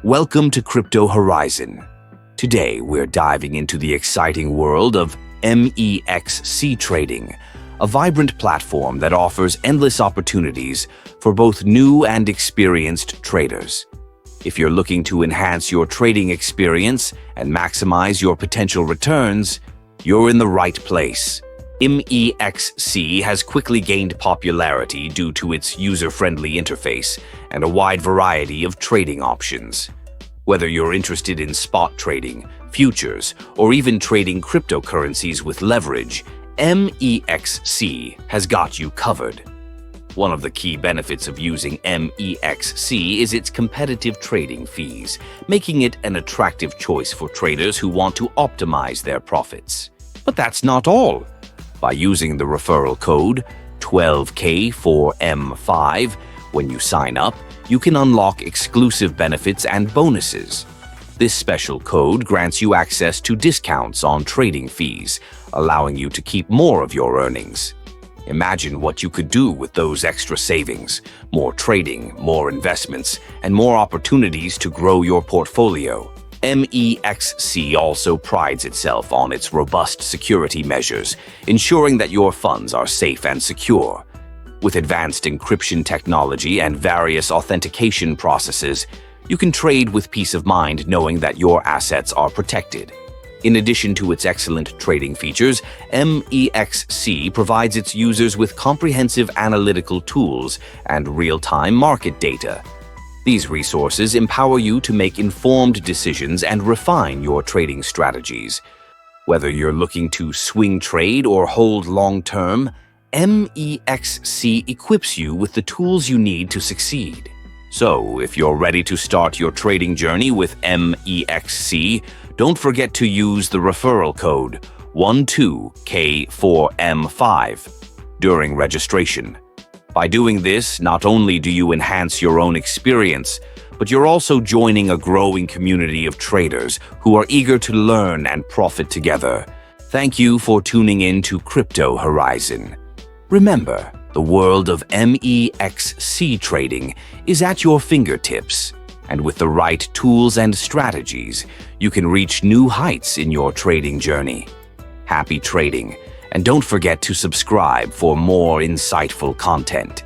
Welcome to Crypto Horizon. Today, we're diving into the exciting world of MEXC trading, a vibrant platform that offers endless opportunities for both new and experienced traders. If you're looking to enhance your trading experience and maximize your potential returns, you're in the right place. MEXC has quickly gained popularity due to its user-friendly interface and a wide variety of trading options. Whether you're interested in spot trading, futures, or even trading cryptocurrencies with leverage, MEXC has got you covered. One of the key benefits of using MEXC is its competitive trading fees, making it an attractive choice for traders who want to optimize their profits. But that's not all. By using the referral code 12K4M5 when you sign up, you can unlock exclusive benefits and bonuses. This special code grants you access to discounts on trading fees, allowing you to keep more of your earnings. Imagine what you could do with those extra savings: more trading, more investments, and more opportunities to grow your portfolio. MEXC also prides itself on its robust security measures, ensuring that your funds are safe and secure. With advanced encryption technology and various authentication processes, you can trade with peace of mind knowing that your assets are protected. In addition to its excellent trading features, MEXC provides its users with comprehensive analytical tools and real-time market data. These resources empower you to make informed decisions and refine your trading strategies. Whether you're looking to swing trade or hold long-term, MEXC equips you with the tools you need to succeed. So, if you're ready to start your trading journey with MEXC, don't forget to use the referral code 12K4M5 during registration. By doing this, not only do you enhance your own experience, but you're also joining a growing community of traders who are eager to learn and profit together. Thank you for tuning in to Crypto Horizon. Remember, the world of MEXC trading is at your fingertips, and with the right tools and strategies, you can reach new heights in your trading journey. Happy trading! And don't forget to subscribe for more insightful content.